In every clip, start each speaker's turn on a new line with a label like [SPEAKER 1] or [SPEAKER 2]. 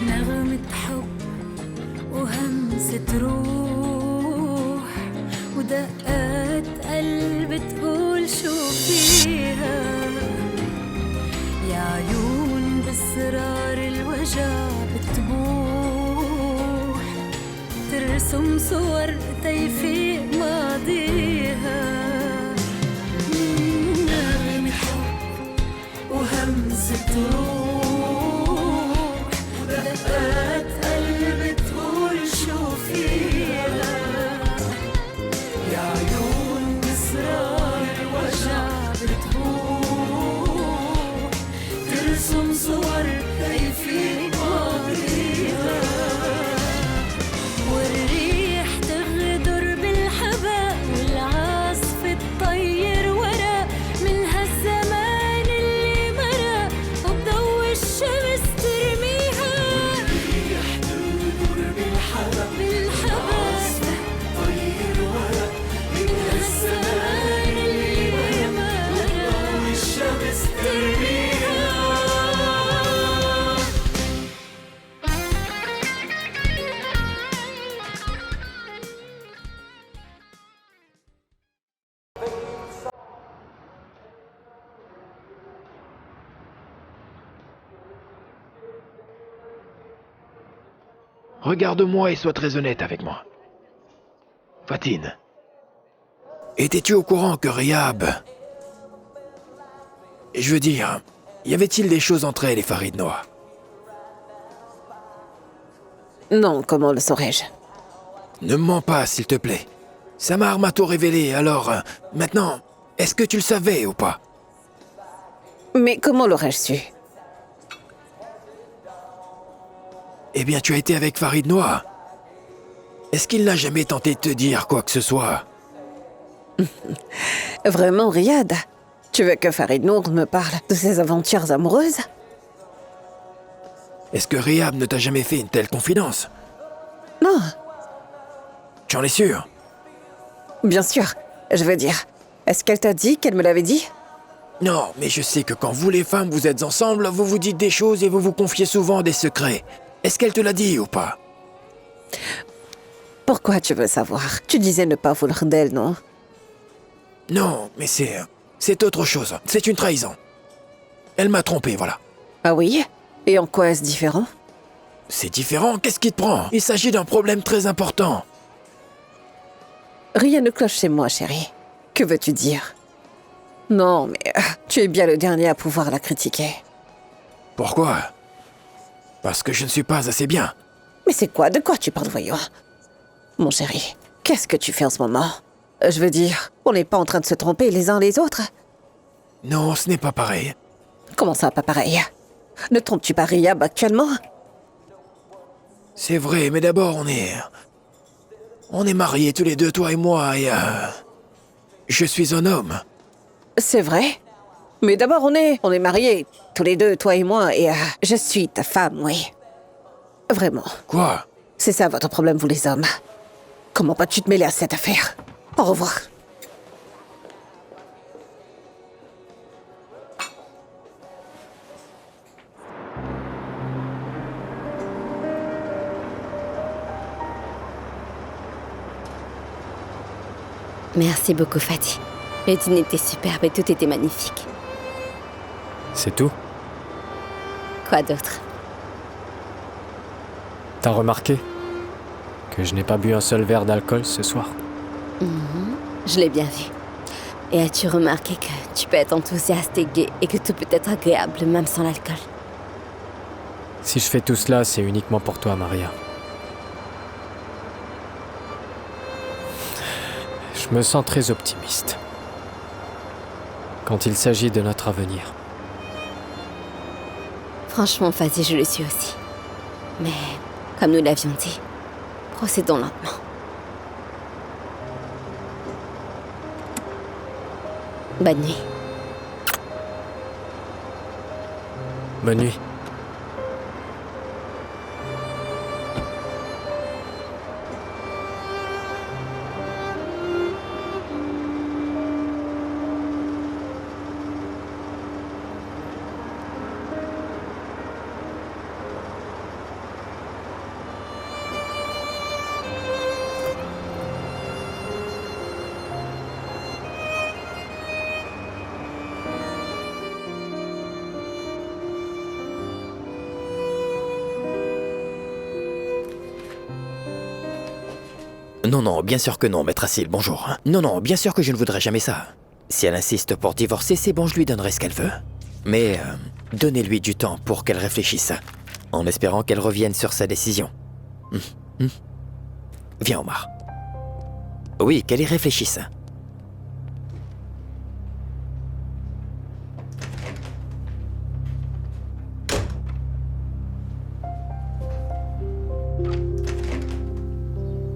[SPEAKER 1] نغمة حب وهمسة روح ودقات قلب تقول شو فيها، يا عيون بأسرار الوجع بتبوح ترسم صور تيفيق ماضيها. نغمة حب وهمسة روح ودقات قلب تقول شو فيها، يا عيون بأسرار الوجع بتبوح ترسم صور تيفيق ماضيها. والريح تغدر بالحباء والعاصف تطير ورا من هالزمان اللي مرق وبضوء الشمس ترميها. والريح تغدر بالحباء تطير ورا من هالزمان اللي مرق وبضوء الشمس ترميها.
[SPEAKER 2] Regarde-moi et sois très honnête avec moi. Fatine, étais-tu au courant que Rihab... Je veux dire, y avait-il des choses entre elle et Farid Noah?
[SPEAKER 3] Non, comment le saurais-je?
[SPEAKER 2] Ne me mens pas, s'il te plaît. Samar m'a tout révélé, alors... maintenant, est-ce que tu le savais ou pas?
[SPEAKER 3] Mais comment l'aurais-je su?
[SPEAKER 2] Eh bien, tu as été avec Farid Noah. Est-ce qu'il n'a jamais tenté de te dire quoi que ce soit?
[SPEAKER 3] Vraiment, Riyad? Tu veux que Farid Nour me parle de ses aventures amoureuses?
[SPEAKER 2] Est-ce que Rihab ne t'a jamais fait une telle confidence?
[SPEAKER 3] Non,
[SPEAKER 2] Tu en es sûr?
[SPEAKER 3] bien sûr. Je veux dire, est-ce qu'elle t'a dit qu'elle me l'avait dit?
[SPEAKER 2] Non, mais je sais que quand vous les femmes vous êtes ensemble, vous vous dites des choses et vous vous confiez souvent des secrets. Est-ce qu'elle te l'a dit ou pas?
[SPEAKER 3] Pourquoi tu veux savoir? Tu disais ne pas vouloir d'elle, non?
[SPEAKER 2] Non, mais c'est autre chose. C'est une trahison. Elle m'a trompé, voilà.
[SPEAKER 3] Ah oui? Et en quoi est-ce différent?
[SPEAKER 2] C'est différent, qu'est-ce qui te prend? Il s'agit d'un problème très important.
[SPEAKER 3] Rien ne cloche chez moi, chérie. Que veux-tu dire? Non, mais tu es bien le dernier à pouvoir la critiquer.
[SPEAKER 2] Pourquoi? Parce que je ne suis pas assez bien.
[SPEAKER 3] Mais c'est quoi? De quoi tu parles, voyons? Mon chéri, qu'est-ce que tu fais en ce moment? Je veux dire, on n'est pas en train de se tromper les uns les autres?
[SPEAKER 2] Non, ce n'est pas pareil.
[SPEAKER 3] Comment ça, pas pareil? Ne trompes-tu pas Riyab actuellement?
[SPEAKER 2] C'est vrai, mais d'abord on est mariés tous les deux, toi et moi, et je suis un homme.
[SPEAKER 3] C'est vrai? Mais d'abord, on est mariés, tous les deux, toi et moi, et je suis ta femme, oui. Vraiment.
[SPEAKER 2] Quoi?
[SPEAKER 3] C'est ça votre problème, vous les hommes. Comment vas-tu te mêler à cette affaire? Au revoir.
[SPEAKER 4] Merci beaucoup, Fatih. Le dîner était superbe et tout était magnifique.
[SPEAKER 5] C'est tout?
[SPEAKER 4] Quoi d'autre?
[SPEAKER 5] T'as remarqué que je n'ai pas bu un seul verre d'alcool ce soir?
[SPEAKER 4] Je l'ai bien vu. Et as-tu remarqué que tu peux être enthousiaste et gai et que tout peut être agréable même sans l'alcool?
[SPEAKER 5] Si je fais tout cela, c'est uniquement pour toi, Maria. Je me sens très optimiste quand il s'agit de notre avenir.
[SPEAKER 4] Franchement, Fatih, je le suis aussi. Mais, comme nous l'avions dit, procédons lentement. Bonne nuit.
[SPEAKER 5] Bonne nuit.
[SPEAKER 2] Non, non, bien sûr que non, maître Assil, bonjour. Non, non, bien sûr que je ne voudrais jamais ça. Si elle insiste pour divorcer, c'est bon, je lui donnerai ce qu'elle veut. Mais donnez-lui du temps pour qu'elle réfléchisse, en espérant qu'elle revienne sur sa décision. Viens, Omar. Oui, qu'elle y réfléchisse.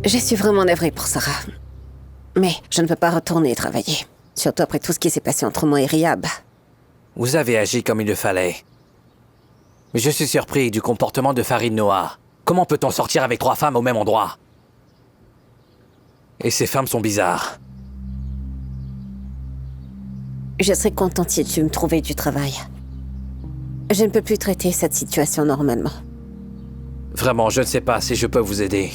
[SPEAKER 3] Je suis vraiment navrée pour Sarah. Mais je ne peux pas retourner travailler. Surtout après tout ce qui s'est passé entre moi et Riyab.
[SPEAKER 6] Vous avez agi comme il le fallait. Mais je suis surpris du comportement de Farid Noah. Comment peut-on sortir avec 3 femmes au même endroit? Et ces femmes sont bizarres.
[SPEAKER 3] Je serais contente si tu me trouvais du travail. Je ne peux plus traiter cette situation normalement.
[SPEAKER 6] Vraiment, je ne sais pas si je peux vous aider.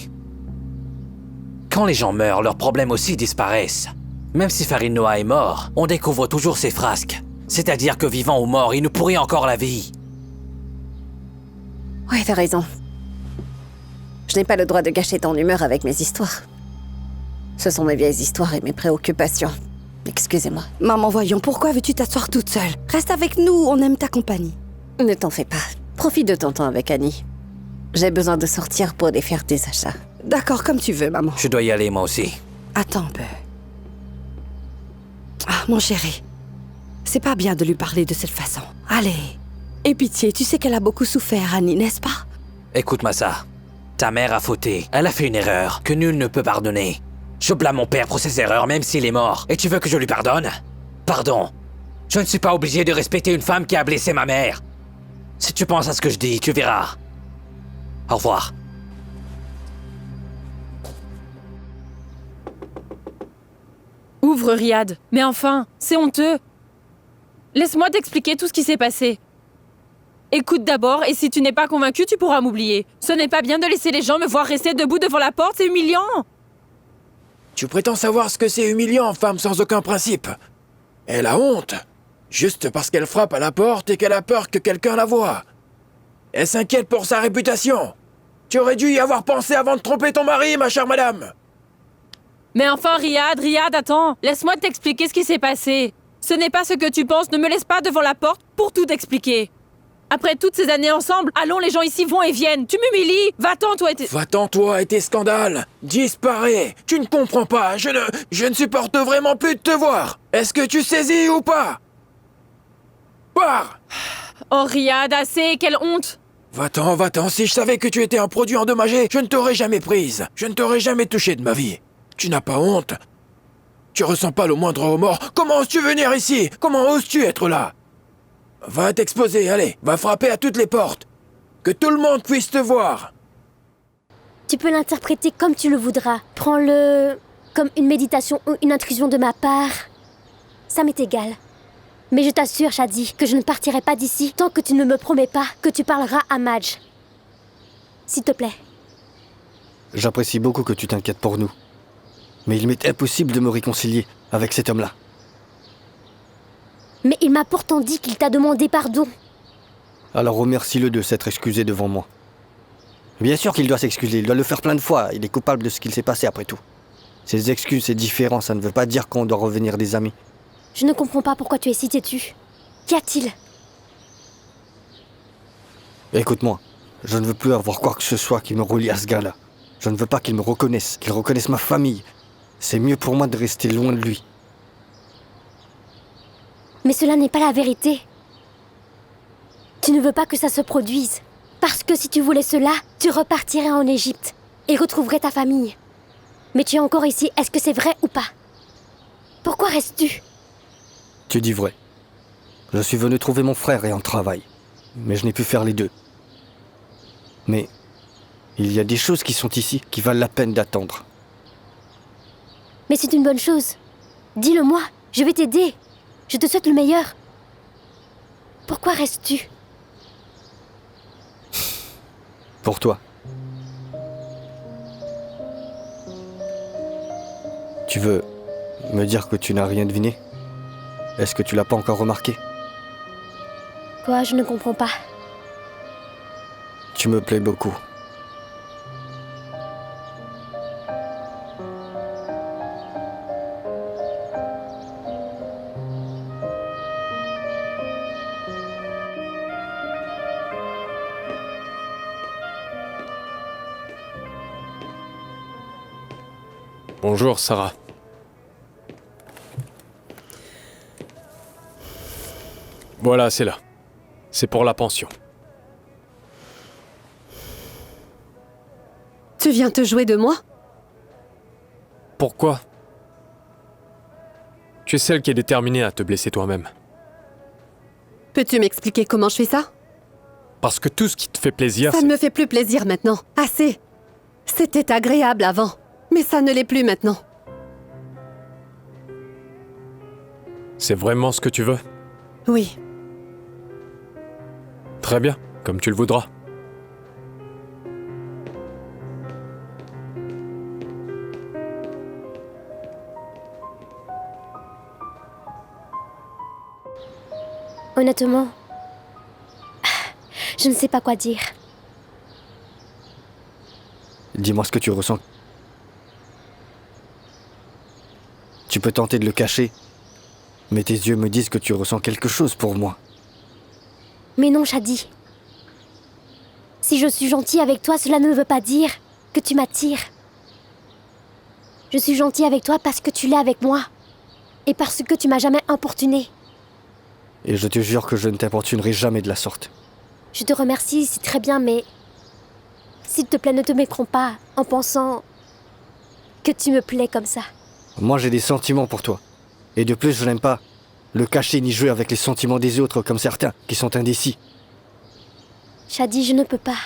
[SPEAKER 6] Quand les gens meurent, leurs problèmes aussi disparaissent. Même si Farid Noah est mort, on découvre toujours ses frasques. C'est-à-dire que vivant ou mort, il nous pourrit encore la vie.
[SPEAKER 3] Ouais, t'as raison. Je n'ai pas le droit de gâcher ton humeur avec mes histoires. Ce sont mes vieilles histoires et mes préoccupations. Excusez-moi.
[SPEAKER 4] Maman, voyons, pourquoi veux-tu t'asseoir toute seule? Reste avec nous, on aime ta compagnie.
[SPEAKER 3] Ne t'en fais pas. Profite de ton temps avec Annie. J'ai besoin de sortir pour défaire des achats.
[SPEAKER 4] D'accord, comme tu veux, maman.
[SPEAKER 6] Je dois y aller, moi aussi.
[SPEAKER 4] Attends un peu. Ah, mon chéri. C'est pas bien de lui parler de cette façon. Allez. Aie pitié, tu sais qu'elle a beaucoup souffert, Annie, n'est-ce pas?
[SPEAKER 6] Écoute, Massa. Ta mère a fauté. Elle a fait une erreur que nul ne peut pardonner. Je blâme mon père pour ses erreurs, même s'il est mort. Et tu veux que je lui pardonne? Pardon. Je ne suis pas obligé de respecter une femme qui a blessé ma mère. Si tu penses à ce que je dis, tu verras. Au revoir.
[SPEAKER 7] Ouvre, Riyad. Mais enfin, c'est honteux. Laisse-moi t'expliquer tout ce qui s'est passé. Écoute d'abord, et si tu n'es pas convaincu, tu pourras m'oublier. Ce n'est pas bien de laisser les gens me voir rester debout devant la porte, c'est humiliant.
[SPEAKER 2] Tu prétends savoir ce que c'est humiliant, femme sans aucun principe. Elle a honte, juste parce qu'elle frappe à la porte et qu'elle a peur que quelqu'un la voie. Elle s'inquiète pour sa réputation. Tu aurais dû y avoir pensé avant de tromper ton mari, ma chère madame.
[SPEAKER 7] Mais enfin, Riyad, attends. Laisse-moi t'expliquer ce qui s'est passé. Ce n'est pas ce que tu penses, ne me laisse pas devant la porte pour tout expliquer. Après toutes ces années ensemble, allons, les gens ici vont et viennent. Tu m'humilies. Va-t'en, toi et tes...
[SPEAKER 2] Va-t'en, toi et tes scandales. Disparais. Tu ne comprends pas. Je ne supporte vraiment plus de te voir. Est-ce que tu saisis ou pas? Pars.
[SPEAKER 7] Oh, Riyad, assez, quelle honte.
[SPEAKER 2] Va-t'en, va-t'en. Si je savais que tu étais un produit endommagé, je ne t'aurais jamais prise. Je ne t'aurais jamais touché de ma vie. Tu n'as pas honte? Tu ressens pas le moindre remords? Comment oses-tu venir ici? Comment oses-tu être là? Va t'exposer, allez, va frapper à toutes les portes. Que tout le monde puisse te voir.
[SPEAKER 1] Tu peux l'interpréter comme tu le voudras. Prends-le comme une méditation ou une intrusion de ma part. Ça m'est égal. Mais je t'assure, Shadi, que je ne partirai pas d'ici tant que tu ne me promets pas que tu parleras à Madj. S'il te plaît.
[SPEAKER 8] J'apprécie beaucoup que tu t'inquiètes pour nous. Mais il m'est impossible de me réconcilier avec cet homme-là.
[SPEAKER 1] Mais il m'a pourtant dit qu'il t'a demandé pardon.
[SPEAKER 8] Alors remercie-le de s'être excusé devant moi. Bien sûr qu'il doit s'excuser, il doit le faire plein de fois. Il est coupable de ce qu'il s'est passé après tout. Ses excuses, c'est différent, ça ne veut pas dire qu'on doit revenir des amis.
[SPEAKER 1] Je ne comprends pas pourquoi tu es si têtu. Qu'y a-t-il?
[SPEAKER 8] Écoute-moi, je ne veux plus avoir quoi que ce soit qui me relie à ce gars-là. Je ne veux pas qu'il me reconnaisse, qu'il reconnaisse ma famille. C'est mieux pour moi de rester loin de lui.
[SPEAKER 1] Mais cela n'est pas la vérité. Tu ne veux pas que ça se produise. Parce que si tu voulais cela, tu repartirais en Égypte et retrouverais ta famille. Mais tu es encore ici, est-ce que c'est vrai ou pas? Pourquoi restes-tu?
[SPEAKER 8] Tu dis vrai. Je suis venu trouver mon frère et un travail. Mais je n'ai pu faire les deux. Mais il y a des choses qui sont ici qui valent la peine d'attendre.
[SPEAKER 1] Mais c'est une bonne chose. Dis-le-moi, je vais t'aider. Je te souhaite le meilleur. Pourquoi restes-tu?
[SPEAKER 8] Pour toi. Tu veux me dire que tu n'as rien deviné? Est-ce que tu l'as pas encore remarqué?
[SPEAKER 1] Quoi, je ne comprends pas.
[SPEAKER 8] Tu me plais beaucoup.
[SPEAKER 5] Bonjour, Sarah. Voilà, c'est là. C'est pour la pension.
[SPEAKER 9] Tu viens te jouer de moi?
[SPEAKER 5] Pourquoi? Tu es celle qui est déterminée à te blesser toi-même.
[SPEAKER 9] Peux-tu m'expliquer comment je fais ça?
[SPEAKER 5] Parce que tout ce qui te fait plaisir,
[SPEAKER 9] Ça ne me fait plus plaisir maintenant. Assez. C'était agréable avant, mais ça ne l'est plus maintenant.
[SPEAKER 5] c'est vraiment ce que tu veux?
[SPEAKER 9] Oui.
[SPEAKER 5] Très bien, comme tu le voudras.
[SPEAKER 1] Honnêtement, je ne sais pas quoi dire.
[SPEAKER 8] Dis-moi ce que tu ressens. Tu peux tenter de le cacher, mais tes yeux me disent que tu ressens quelque chose pour moi.
[SPEAKER 1] Mais non, Shadi. Si je suis gentille avec toi, cela ne veut pas dire que tu m'attires. Je suis gentille avec toi parce que tu l'es avec moi. Et parce que tu m'as jamais importuné.
[SPEAKER 8] Et je te jure que je ne t'importunerai jamais de la sorte.
[SPEAKER 1] Je te remercie, c'est très bien, mais... S'il te plaît, ne te méprends pas en pensant que tu me plais comme ça.
[SPEAKER 8] Moi, j'ai des sentiments pour toi. Et de plus, je n'aime pas le cacher ni jouer avec les sentiments des autres comme certains qui sont indécis.
[SPEAKER 1] Shadi, je ne peux pas.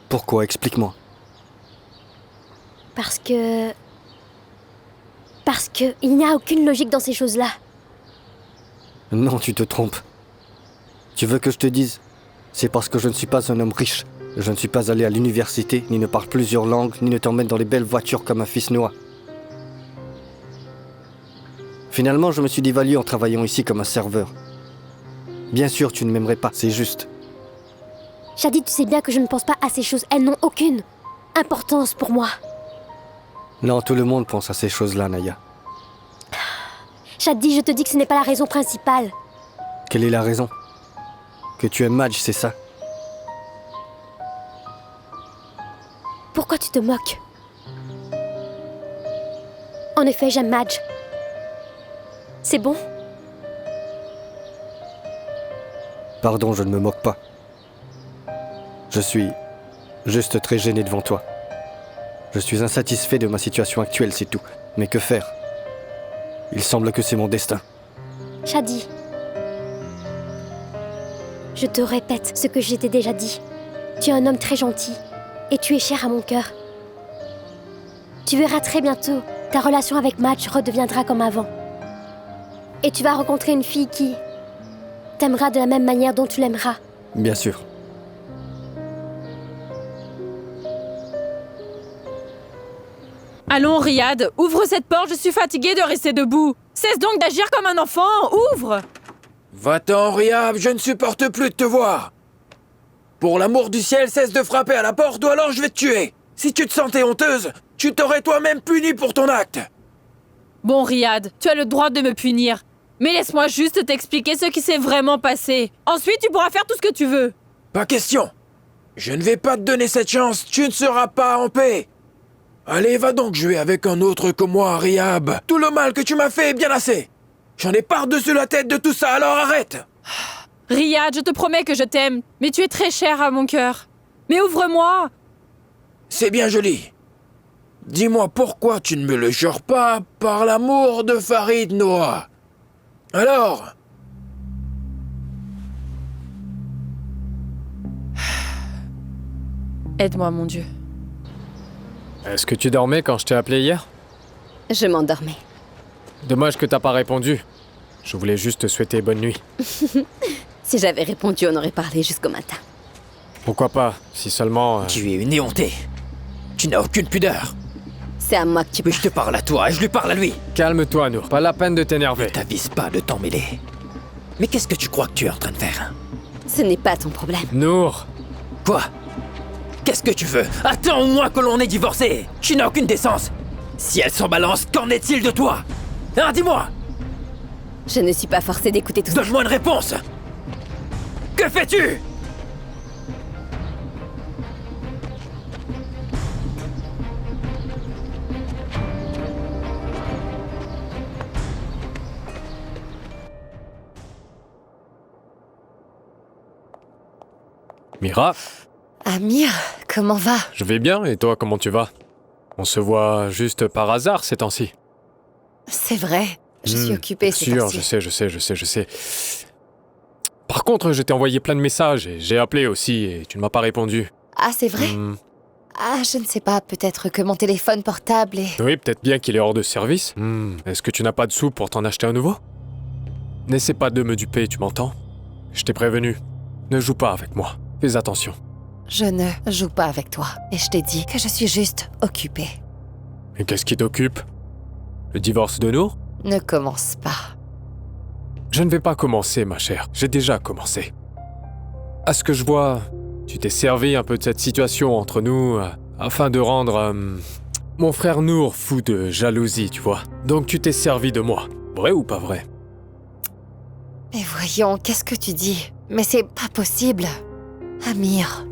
[SPEAKER 8] Pourquoi? Explique-moi.
[SPEAKER 1] Parce que il n'y a aucune logique dans ces choses-là.
[SPEAKER 8] Non, tu te trompes. Tu veux que je te dise? C'est parce que je ne suis pas un homme riche. Je ne suis pas allé à l'université, ni ne parle plusieurs langues, ni ne t'emmène dans les belles voitures comme un fils Noah. Finalement, je me suis dévalué en travaillant ici comme un serveur. Bien sûr, tu ne m'aimerais pas, c'est juste.
[SPEAKER 1] Shadi, tu sais bien que je ne pense pas à ces choses. Elles n'ont aucune importance pour moi.
[SPEAKER 8] Non, tout le monde pense à ces choses-là, Naya.
[SPEAKER 1] Shadi, je te dis que ce n'est pas la raison principale.
[SPEAKER 8] Quelle est la raison? Que tu aimes Madge, c'est ça?
[SPEAKER 1] Pourquoi tu te moques? En effet, j'aime Madge. C'est bon?
[SPEAKER 8] Pardon, je ne me moque pas. Je suis juste très gêné devant toi. Je suis insatisfait de ma situation actuelle, c'est tout. Mais que faire? Il semble que c'est mon destin.
[SPEAKER 1] Shadi. Je te répète ce que je t'ai déjà dit. Tu es un homme très gentil et tu es cher à mon cœur. Tu verras très bientôt, ta relation avec Madge redeviendra comme avant. Et tu vas rencontrer une fille qui t'aimera de la même manière dont tu l'aimeras.
[SPEAKER 8] Bien sûr.
[SPEAKER 7] Allons, Riyad, ouvre cette porte, je suis fatiguée de rester debout. Cesse donc d'agir comme un enfant, ouvre!
[SPEAKER 2] Va-t'en, Riyad, je ne supporte plus de te voir. Pour l'amour du ciel, cesse de frapper à la porte ou alors je vais te tuer. Si tu te sentais honteuse, tu t'aurais toi-même puni pour ton acte.
[SPEAKER 7] Bon, Riyad, tu as le droit de me punir. Mais laisse-moi juste t'expliquer ce qui s'est vraiment passé. Ensuite, tu pourras faire tout ce que tu veux.
[SPEAKER 2] Pas question. Je ne vais pas te donner cette chance, tu ne seras pas en paix. Allez, va donc jouer avec un autre que moi, Riyad. Tout le mal que tu m'as fait est bien assez. J'en ai par-dessus la tête de tout ça, alors arrête.
[SPEAKER 7] Riyad, je te promets que je t'aime, mais tu es très cher à mon cœur. Mais ouvre-moi!
[SPEAKER 2] C'est bien joli. Dis-moi pourquoi tu ne me le jures pas par l'amour de Farid Noah. Alors?
[SPEAKER 7] Aide-moi, mon Dieu.
[SPEAKER 5] Est-ce que tu dormais quand je t'ai appelé hier?
[SPEAKER 4] Je m'endormais.
[SPEAKER 5] Dommage que t'as pas répondu. Je voulais juste te souhaiter bonne nuit.
[SPEAKER 4] Si j'avais répondu, on aurait parlé jusqu'au matin.
[SPEAKER 5] Pourquoi pas, si seulement...
[SPEAKER 6] Tu es une éhontée. Tu n'as aucune pudeur.
[SPEAKER 4] C'est à moi que tu
[SPEAKER 6] Mais
[SPEAKER 4] parles.
[SPEAKER 6] je te parle à toi et je lui parle à lui.
[SPEAKER 5] Calme-toi, Nour. Pas la peine de t'énerver.
[SPEAKER 6] T'avises pas de t'en mêler. Mais qu'est-ce que tu crois que tu es en train de faire?
[SPEAKER 4] Ce n'est pas ton problème.
[SPEAKER 5] Nour!
[SPEAKER 6] Quoi? Qu'est-ce que tu veux? Attends au moins que l'on ait divorcé. Tu n'as aucune décence. Si elle s'en balance, qu'en est-il de toi? Hein, dis-moi.
[SPEAKER 4] Je ne suis pas forcée d'écouter tout ça.
[SPEAKER 6] Donne-moi une réponse. Que fais-tu?
[SPEAKER 5] Mira,
[SPEAKER 4] Amir, comment va?
[SPEAKER 5] je vais bien, et toi, comment tu vas? On se voit juste par hasard ces temps-ci.
[SPEAKER 4] C'est vrai, je suis occupée ces
[SPEAKER 5] Sûr,
[SPEAKER 4] temps-ci.
[SPEAKER 5] je sais. Par contre, je t'ai envoyé plein de messages et j'ai appelé aussi et tu ne m'as pas répondu.
[SPEAKER 4] Ah, c'est vrai? Ah, je ne sais pas, peut-être que mon téléphone portable est...
[SPEAKER 5] Oui, peut-être bien qu'il est hors de service. Est-ce que tu n'as pas de sous pour t'en acheter un nouveau? N'essaie pas de me duper, tu m'entends? Je t'ai prévenu. Ne joue pas avec moi. Fais attention.
[SPEAKER 4] Je ne joue pas avec toi, et je t'ai dit que je suis juste occupée.
[SPEAKER 5] Et qu'est-ce qui t'occupe? Le divorce de Nour?
[SPEAKER 4] Ne commence pas.
[SPEAKER 5] Je ne vais pas commencer, ma chère. J'ai déjà commencé. À ce que je vois, tu t'es servi un peu de cette situation entre nous afin de rendre mon frère Nour fou de jalousie, tu vois. Donc tu t'es servi de moi. Vrai ou pas vrai?
[SPEAKER 4] Mais voyons, qu'est-ce que tu dis? Mais c'est pas possible. Amir,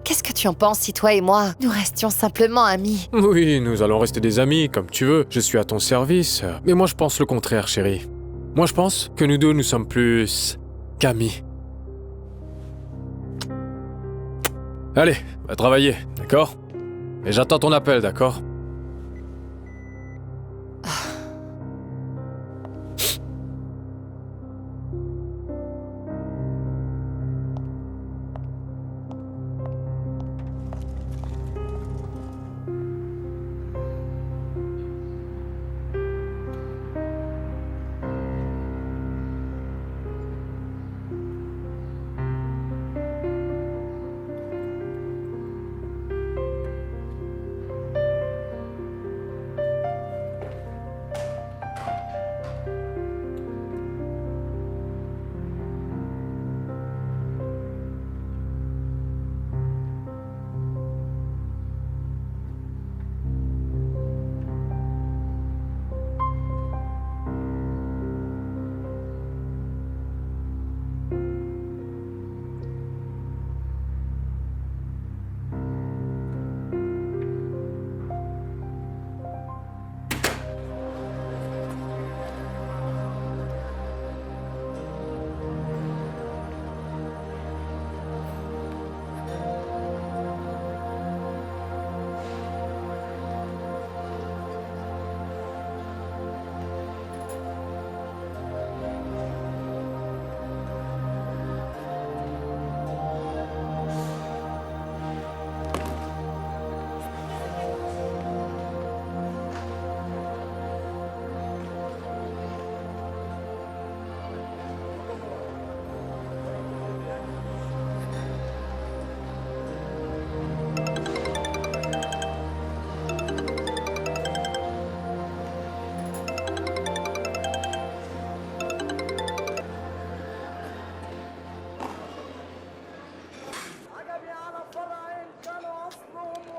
[SPEAKER 4] qu'est-ce que tu en penses si toi et moi, nous restions simplement amis?
[SPEAKER 5] Oui, nous allons rester des amis, comme tu veux. Je suis à ton service. Mais moi, je pense le contraire, chérie. Moi, je pense que nous deux, nous sommes plus qu'amis. Allez, va travailler, d'accord? Et j'attends ton appel, d'accord?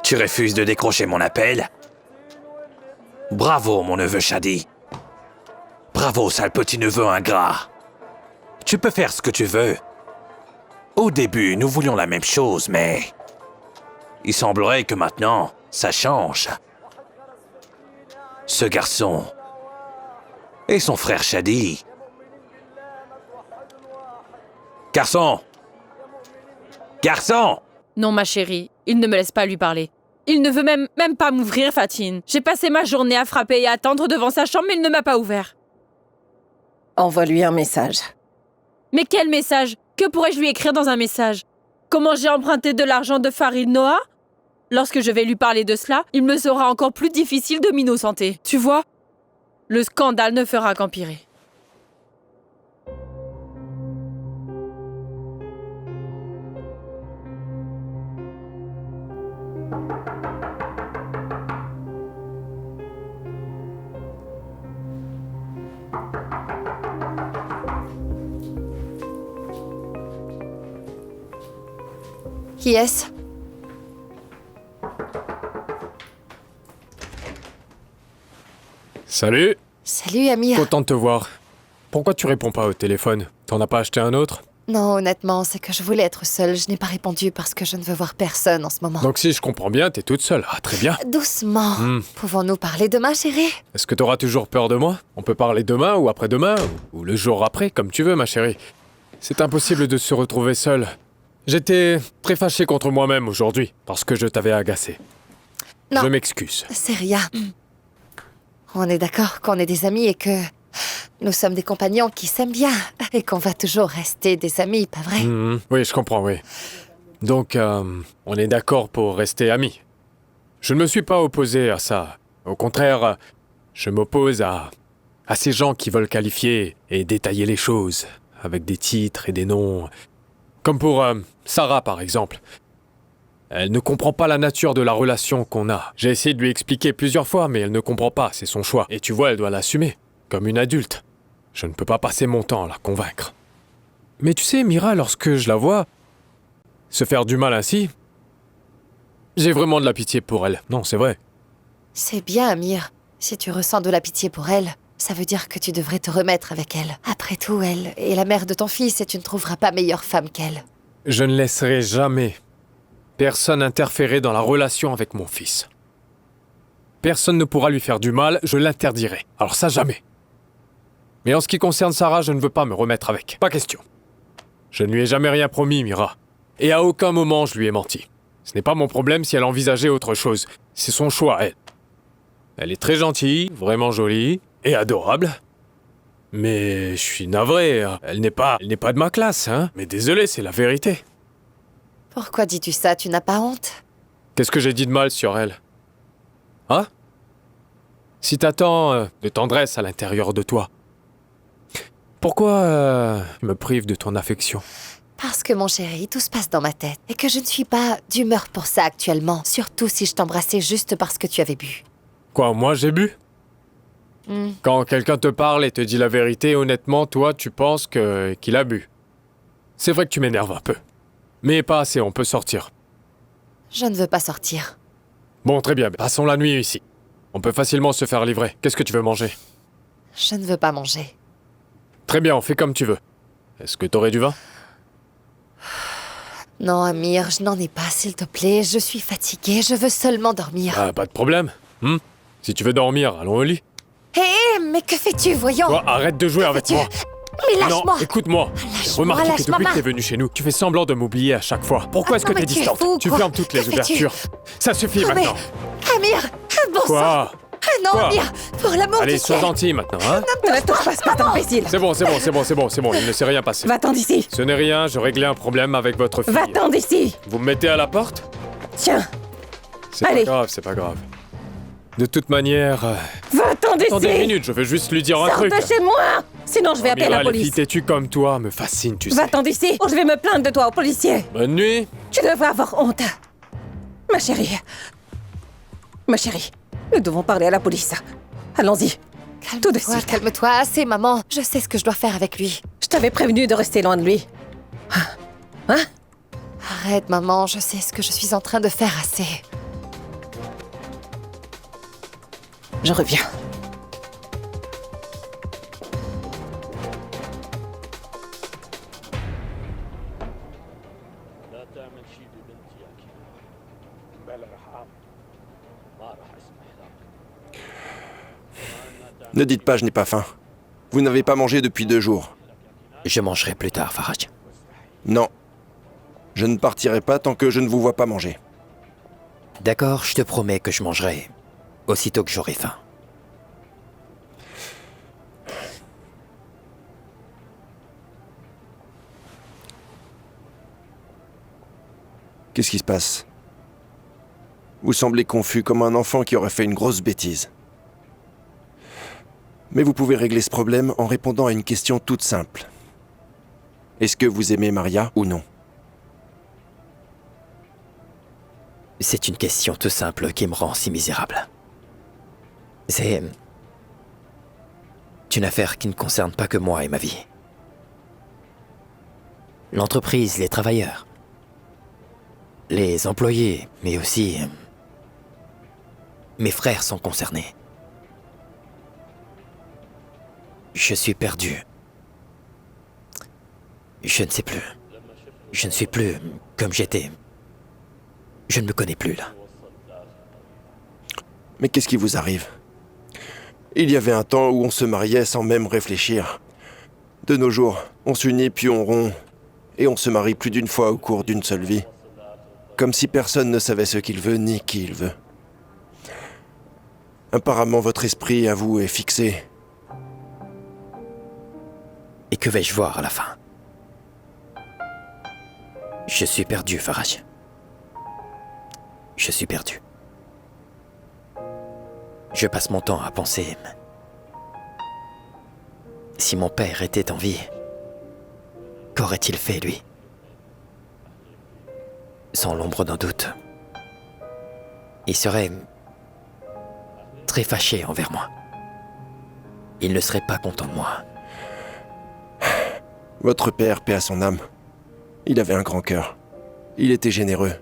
[SPEAKER 6] Tu refuses de décrocher mon appel? Bravo, mon neveu Shadi. Bravo, sale petit neveu ingrat. Tu peux faire ce que tu veux. Au début, nous voulions la même chose, mais... il semblerait que maintenant, ça change. Ce garçon... et son frère Shadi. Garçon! Garçon!
[SPEAKER 7] Non, ma chérie, il ne me laisse pas lui parler. Il ne veut même pas m'ouvrir, Fatine. J'ai passé ma journée à frapper et à attendre devant sa chambre, mais il ne m'a pas ouvert.
[SPEAKER 3] Envoie-lui un message.
[SPEAKER 7] Mais quel message? Que pourrais-je lui écrire dans un message? Comment j'ai emprunté de l'argent de Farid Noah? Lorsque je vais lui parler de cela, il me sera encore plus difficile de m'innocenter. Tu vois? Le scandale ne fera qu'empirer.
[SPEAKER 4] Qui est-ce?
[SPEAKER 5] Salut!
[SPEAKER 4] Salut, Amir.
[SPEAKER 5] Content de te voir. Pourquoi tu réponds pas au téléphone? T'en as pas acheté un autre?
[SPEAKER 4] Non, honnêtement, c'est que je voulais être seule. Je n'ai pas répondu parce que je ne veux voir personne en ce moment.
[SPEAKER 5] Donc si je comprends bien, t'es toute seule. Ah, très bien.
[SPEAKER 4] Doucement. Pouvons-nous parler demain, chérie?
[SPEAKER 5] Est-ce que t'auras toujours peur de moi? On peut parler demain ou après-demain, ou le jour après, comme tu veux, ma chérie. C'est impossible de se retrouver seul. J'étais très fâché contre moi-même aujourd'hui parce que je t'avais agacé.
[SPEAKER 4] Non.
[SPEAKER 5] Je m'excuse.
[SPEAKER 4] C'est rien. On est d'accord qu'on est des amis et que nous sommes des compagnons qui s'aiment bien et qu'on va toujours rester des amis, pas vrai?
[SPEAKER 5] Oui, je comprends, oui. Donc, on est d'accord pour rester amis. Je ne me suis pas opposé à ça. Au contraire, je m'oppose à ces gens qui veulent qualifier et détailler les choses avec des titres et des noms. Comme pour Sarah, par exemple. Elle ne comprend pas la nature de la relation qu'on a. J'ai essayé de lui expliquer plusieurs fois, mais elle ne comprend pas, c'est son choix. Et tu vois, elle doit l'assumer, comme une adulte. Je ne peux pas passer mon temps à la convaincre. Mais tu sais, Mira, lorsque je la vois se faire du mal ainsi, j'ai vraiment de la pitié pour elle. Non, c'est vrai.
[SPEAKER 4] C'est bien, Amir. Si tu ressens de la pitié pour elle, ça veut dire que tu devrais te remettre avec elle. Après tout, elle est la mère de ton fils et tu ne trouveras pas meilleure femme qu'elle.
[SPEAKER 5] Je ne laisserai jamais personne interférer dans la relation avec mon fils. Personne ne pourra lui faire du mal, je l'interdirai. Alors ça, jamais. Mais en ce qui concerne Sarah, je ne veux pas me remettre avec. Pas question. Je ne lui ai jamais rien promis, Mira. Et à aucun moment je lui ai menti. Ce n'est pas mon problème si elle envisageait autre chose. C'est son choix, elle. Elle est très gentille, vraiment jolie et adorable. Mais je suis navré, elle n'est pas de ma classe, hein. Mais désolé, c'est la vérité.
[SPEAKER 4] Pourquoi dis-tu ça? Tu n'as pas honte?
[SPEAKER 5] Qu'est-ce que j'ai dit de mal sur elle? Hein? Si t'attends de tendresse à l'intérieur de toi, pourquoi me prive de ton affection?
[SPEAKER 4] Parce que mon chéri, tout se passe dans ma tête et que je ne suis pas d'humeur pour ça actuellement. Surtout si je t'embrassais juste parce que tu avais bu.
[SPEAKER 5] Quoi, moi j'ai bu? Quand quelqu'un te parle et te dit la vérité, honnêtement, toi, tu penses qu'il a bu. C'est vrai que tu m'énerves un peu. Mais pas assez, on peut sortir.
[SPEAKER 4] Je ne veux pas sortir.
[SPEAKER 5] Bon, très bien, passons la nuit ici. On peut facilement se faire livrer. Qu'est-ce que tu veux manger?
[SPEAKER 4] Je ne veux pas manger.
[SPEAKER 5] Très bien, on fait comme tu veux. Est-ce que t'aurais du vin?
[SPEAKER 4] Non, Amir, je n'en ai pas, s'il te plaît. Je suis fatiguée, je veux seulement dormir.
[SPEAKER 5] Ah, pas de problème. Si tu veux dormir, allons au lit.
[SPEAKER 4] Hé, mais que fais-tu, voyons?
[SPEAKER 5] Toi, arrête de jouer avec moi.
[SPEAKER 4] Mais lâche-moi!
[SPEAKER 5] Non, écoute-moi. J'ai remarqué que depuis que t'es venu chez nous, tu fais semblant de m'oublier à chaque fois. Pourquoi est-ce que t'es distante? Tu fermes toutes les ouvertures. Ça suffit maintenant.
[SPEAKER 4] Amir, bon sang!
[SPEAKER 5] Quoi?
[SPEAKER 4] Ah non,
[SPEAKER 5] Quoi?
[SPEAKER 4] Amir, pour l'amour
[SPEAKER 5] Allez,
[SPEAKER 4] du
[SPEAKER 5] sois
[SPEAKER 4] ciel!
[SPEAKER 5] gentil maintenant, hein?
[SPEAKER 9] Ne touche pas, cet imbécile.
[SPEAKER 5] C'est bon, il ne s'est rien passé.
[SPEAKER 9] Va-t'en d'ici.
[SPEAKER 5] Ce n'est rien, je réglais un problème avec votre fille.
[SPEAKER 9] Va-t'en d'ici.
[SPEAKER 5] Vous me mettez à la porte?
[SPEAKER 9] Tiens,
[SPEAKER 5] C'est pas
[SPEAKER 9] Allez.
[SPEAKER 5] grave, c'est pas grave. De toute manière...
[SPEAKER 9] va-t'en d'ici.
[SPEAKER 5] Attendez une minute, je veux juste lui dire un
[SPEAKER 9] Sors
[SPEAKER 5] truc.
[SPEAKER 9] de chez moi. Sinon, je vais appeler
[SPEAKER 5] Mira,
[SPEAKER 9] la
[SPEAKER 5] les filles
[SPEAKER 9] police.
[SPEAKER 5] têtues comme toi me fascinent, tu sais.
[SPEAKER 9] Va-t'en d'ici ou je vais me plaindre de toi au policier.
[SPEAKER 5] Bonne nuit.
[SPEAKER 9] Tu devrais avoir honte. Ma chérie. Ma chérie, nous devons parler à la police. Allons-y. Tout de
[SPEAKER 4] Calme-toi,
[SPEAKER 9] suite.
[SPEAKER 4] calme-toi, assez, maman. Je sais ce que je dois faire avec lui.
[SPEAKER 9] Je t'avais prévenu de rester loin de lui. Hein?
[SPEAKER 4] Arrête, maman, je sais ce que je suis en train de faire assez.
[SPEAKER 9] Je reviens.
[SPEAKER 10] Ne dites pas je n'ai pas faim. Vous n'avez pas mangé depuis 2 jours.
[SPEAKER 6] Je mangerai plus tard, Faraj.
[SPEAKER 10] Non. Je ne partirai pas tant que je ne vous vois pas manger.
[SPEAKER 6] D'accord, je te promets que je mangerai aussitôt que j'aurai faim.
[SPEAKER 10] Qu'est-ce qui se passe? Vous semblez confus comme un enfant qui aurait fait une grosse bêtise. Mais vous pouvez régler ce problème en répondant à une question toute simple. Est-ce que vous aimez Maria ou non?
[SPEAKER 6] C'est une question tout simple qui me rend si misérable. C'est une affaire qui ne concerne pas que moi et ma vie. L'entreprise, les travailleurs, les employés, mais aussi mes frères sont concernés. Je suis perdu. Je ne sais plus. Je ne suis plus comme j'étais. Je ne me connais plus, là.
[SPEAKER 10] Mais qu'est-ce qui vous arrive? Il y avait un temps où on se mariait sans même réfléchir. De nos jours, on s'unit puis on rompt. et on se marie plus d'une fois au cours d'une seule vie. Comme si personne ne savait ce qu'il veut ni qui il veut. Apparemment, votre esprit à vous est fixé.
[SPEAKER 11] Et que vais-je voir à la fin? Je suis perdu, Faraj. Je suis perdu. Je passe mon temps à penser... Si mon père était en vie, qu'aurait-il fait, lui? Sans l'ombre d'un doute, il serait très fâché envers moi. Il ne serait pas content de moi.
[SPEAKER 10] Votre père, paix à son âme. Il avait un grand cœur. Il était généreux.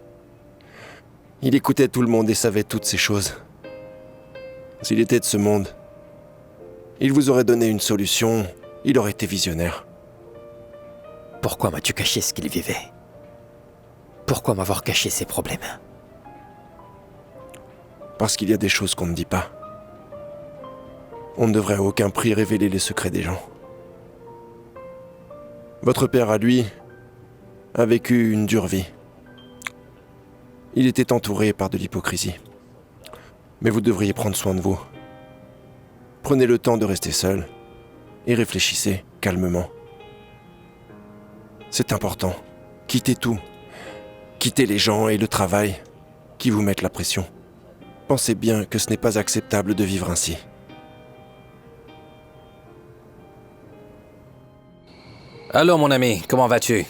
[SPEAKER 10] Il écoutait tout le monde et savait toutes ces choses. S'il était de ce monde, il vous aurait donné une solution, il aurait été visionnaire.
[SPEAKER 11] Pourquoi m'as-tu caché ce qu'il vivait? Pourquoi m'avoir caché ses problèmes?
[SPEAKER 10] Parce qu'il y a des choses qu'on ne dit pas. On ne devrait à aucun prix révéler les secrets des gens. Votre père, à lui, a vécu une dure vie. Il était entouré par de l'hypocrisie. Mais vous devriez prendre soin de vous. Prenez le temps de rester seul et réfléchissez calmement. C'est important. Quittez tout. Quittez les gens et le travail qui vous mettent la pression. Pensez bien que ce n'est pas acceptable de vivre ainsi.
[SPEAKER 6] Alors mon ami, comment vas-tu?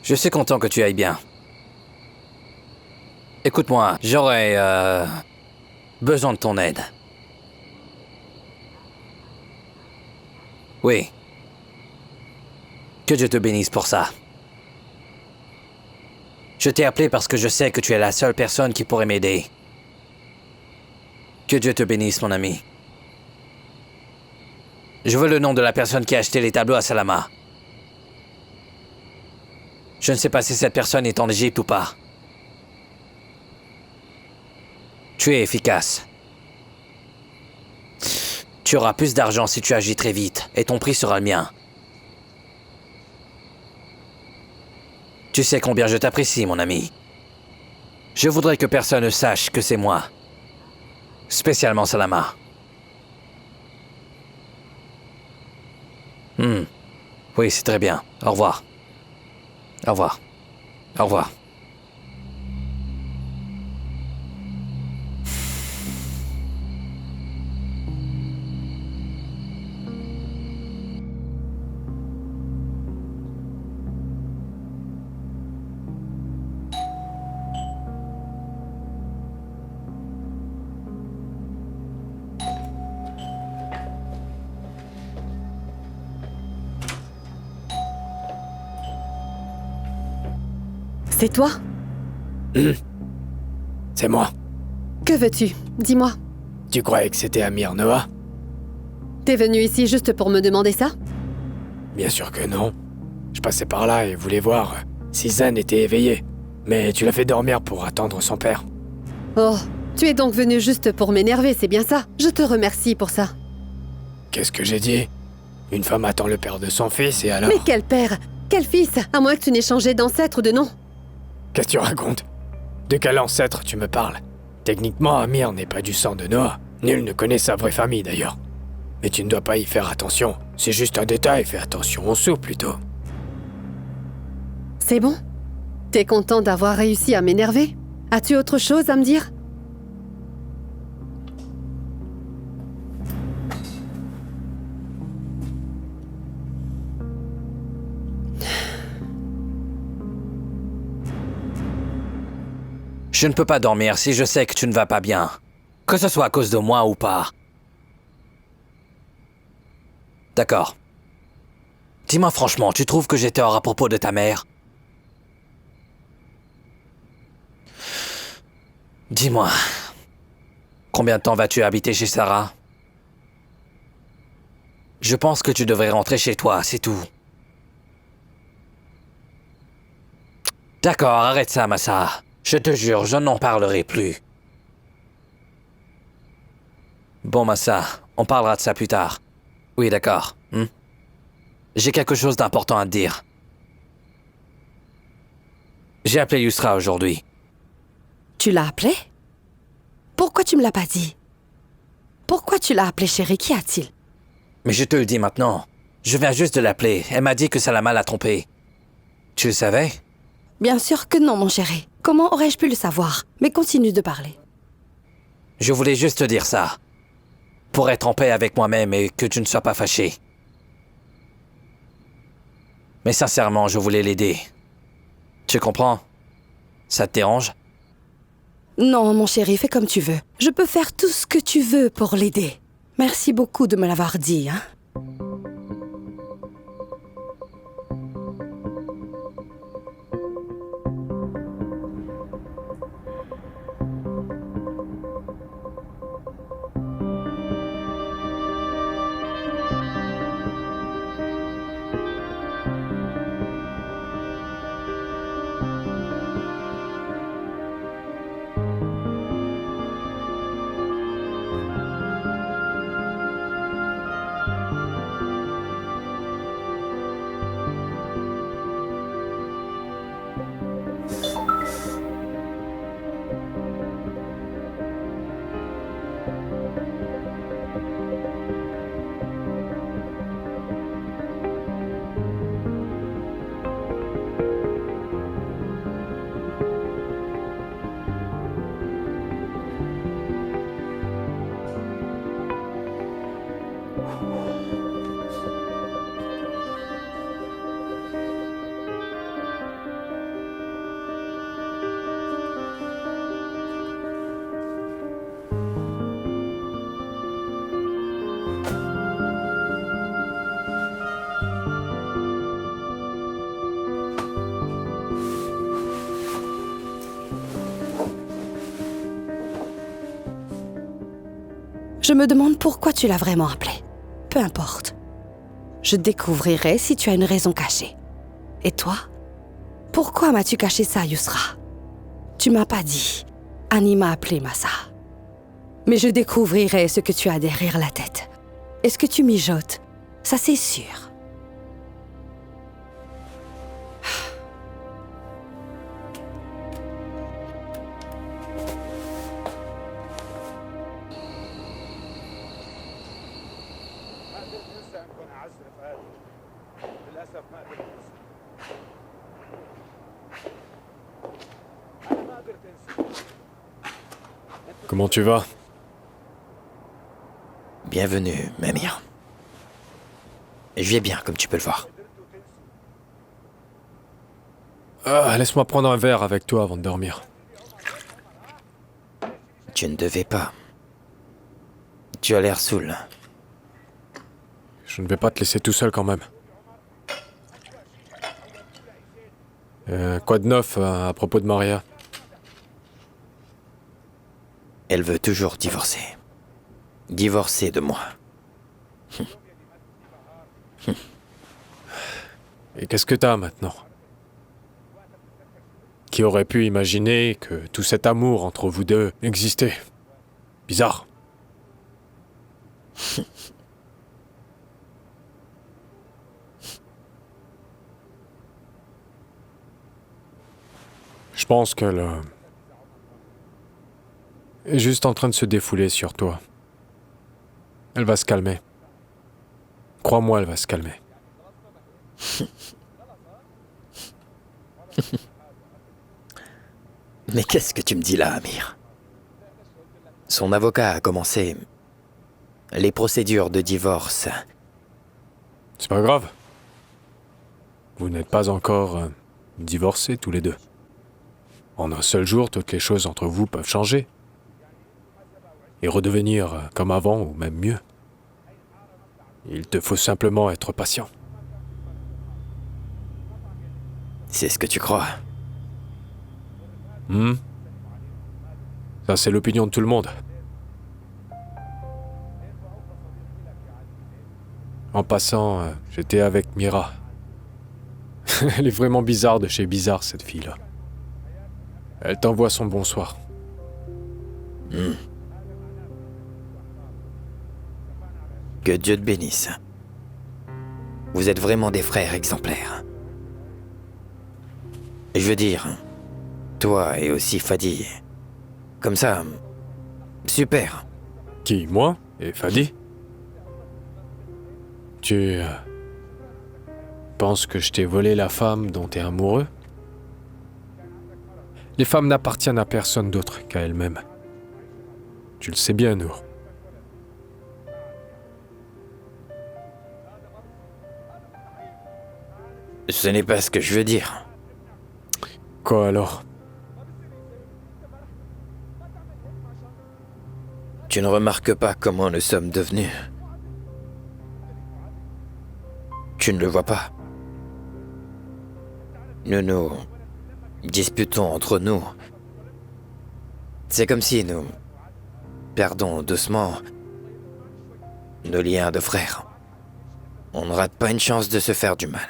[SPEAKER 6] Je suis content que tu ailles bien. Écoute-moi, j'aurais besoin de ton aide. Oui. Que Dieu te bénisse pour ça. Je t'ai appelé parce que je sais que tu es la seule personne qui pourrait m'aider. Que Dieu te bénisse, mon ami. Je veux le nom de la personne qui a acheté les tableaux à Salama. Je ne sais pas si cette personne est en Égypte ou pas. Tu es efficace. Tu auras plus d'argent si tu agis très vite, et ton prix sera le mien. Tu sais combien je t'apprécie, mon ami. Je voudrais que personne ne sache que c'est moi. Spécialement Salama. Oui, c'est très bien. Au revoir. Au revoir. Au revoir.
[SPEAKER 12] C'est toi?
[SPEAKER 5] C'est moi.
[SPEAKER 12] Que veux-tu? Dis-moi.
[SPEAKER 5] Tu croyais que c'était Amir Noah?
[SPEAKER 12] T'es venu ici juste pour me demander ça?
[SPEAKER 5] Bien sûr que non. Je passais par là et voulais voir si Zen était éveillé. Mais tu l'as fait dormir pour attendre son père.
[SPEAKER 12] Oh, tu es donc venu juste pour m'énerver, c'est bien ça? Je te remercie pour ça.
[SPEAKER 5] Qu'est-ce que j'ai dit? Une femme attend le père de son fils et alors...
[SPEAKER 12] Mais quel père? Quel fils? À moins que tu n'aies changé d'ancêtre ou de nom.
[SPEAKER 5] Qu'est-ce que tu racontes? De quel ancêtre tu me parles? Techniquement, Amir n'est pas du sang de Noah. Nul ne connaît sa vraie famille d'ailleurs. Mais tu ne dois pas y faire attention. C'est juste un détail, fais attention au sceau plutôt.
[SPEAKER 12] C'est bon? T'es content d'avoir réussi à m'énerver? As-tu autre chose à me dire?
[SPEAKER 6] Je ne peux pas dormir si je sais que tu ne vas pas bien. Que ce soit à cause de moi ou pas. D'accord. Dis-moi franchement, tu trouves que j'ai tort à propos de ta mère? Dis-moi. Combien de temps vas-tu habiter chez Sarah? Je pense que tu devrais rentrer chez toi, c'est tout. D'accord, arrête ça, Massa. Je te jure, je n'en parlerai plus. Bon, Massa, on parlera de ça plus tard. Oui, d'accord. J'ai quelque chose d'important à te dire. J'ai appelé Yusra aujourd'hui.
[SPEAKER 12] Tu l'as appelé? Pourquoi tu me l'as pas dit? Pourquoi tu l'as appelé, chérie? Qu'y a-t-il?
[SPEAKER 6] Mais je te le dis maintenant. Je viens juste de l'appeler. Elle m'a dit que Salama l'a trompée. Tu le savais?
[SPEAKER 12] Bien sûr que non, mon chéri. Comment aurais-je pu le savoir? Mais continue de parler.
[SPEAKER 6] Je voulais juste te dire ça. Pour être en paix avec moi-même et que tu ne sois pas fâché. Mais sincèrement, je voulais l'aider. Tu comprends? Ça te dérange?
[SPEAKER 12] Non, mon chéri, fais comme tu veux. Je peux faire tout ce que tu veux pour l'aider. Merci beaucoup de me l'avoir dit, hein. Je me demande pourquoi tu l'as vraiment appelé. Peu importe. Je découvrirai si tu as une raison cachée. Et toi? Pourquoi m'as-tu caché ça, Yusra? Tu m'as pas dit. Annie m'a appelé Massa. Mais je découvrirai ce que tu as derrière la tête. Est-ce que tu mijotes? Ça, c'est sûr.
[SPEAKER 5] Comment tu vas?
[SPEAKER 11] Bienvenue, Mamir. Je vais bien, comme tu peux le voir.
[SPEAKER 5] Laisse-moi prendre un verre avec toi avant de dormir.
[SPEAKER 11] Tu ne devais pas. Tu as l'air saoul.
[SPEAKER 5] Je ne vais pas te laisser tout seul quand même. Quoi de neuf à propos de Maria?
[SPEAKER 11] Elle veut toujours divorcer. Divorcer de moi.
[SPEAKER 5] Et qu'est-ce que t'as maintenant? Qui aurait pu imaginer que tout cet amour entre vous deux existait? Bizarre. Je pense qu'elle est juste en train de se défouler sur toi. Elle va se calmer. Crois-moi, elle va se calmer.
[SPEAKER 11] Mais qu'est-ce que tu me dis là, Amir? Son avocat a commencé les procédures de divorce.
[SPEAKER 5] C'est pas grave. Vous n'êtes pas encore divorcés tous les deux. En un seul jour, toutes les choses entre vous peuvent changer. Et redevenir comme avant ou même mieux. Il te faut simplement être patient.
[SPEAKER 11] C'est ce que tu crois?
[SPEAKER 5] Ça, c'est l'opinion de tout le monde. En passant, j'étais avec Mira. Elle est vraiment bizarre de chez bizarre, cette fille-là. Elle t'envoie son bonsoir.
[SPEAKER 11] Que Dieu te bénisse. Vous êtes vraiment des frères exemplaires. Je veux dire, toi et aussi Fadi. Comme ça, super.
[SPEAKER 5] Qui, moi et Fadi? Tu penses que je t'ai volé la femme dont t'es amoureux? Les femmes n'appartiennent à personne d'autre qu'à elles-mêmes. Tu le sais bien, Nour.
[SPEAKER 11] Ce n'est pas ce que je veux dire.
[SPEAKER 5] Quoi alors?
[SPEAKER 11] Tu ne remarques pas comment nous sommes devenus? Tu ne le vois pas? Nous nous disputons entre nous. C'est comme si nous perdons doucement nos liens de frères. On ne rate pas une chance de se faire du mal.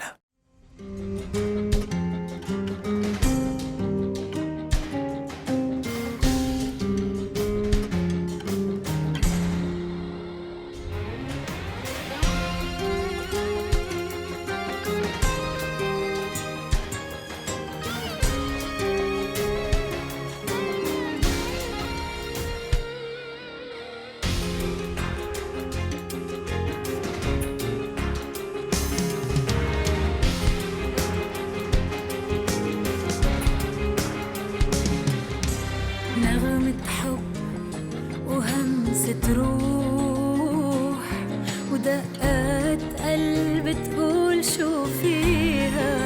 [SPEAKER 13] نغمة حب وهمسة روح ودقات قلب تقول شو فيها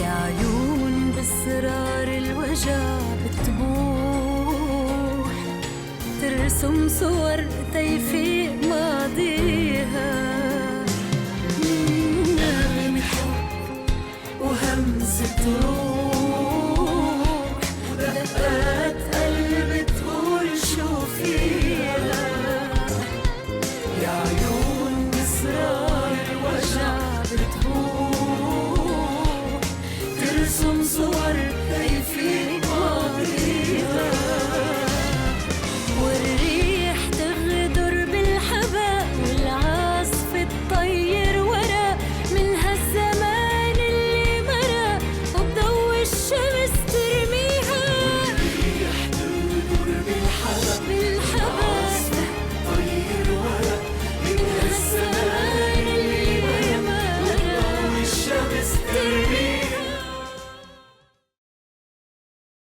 [SPEAKER 13] يا عيون بأسرار الوجع بتبوح ترسم صور تيفيق ماضيها نغمة حب وهمسة روح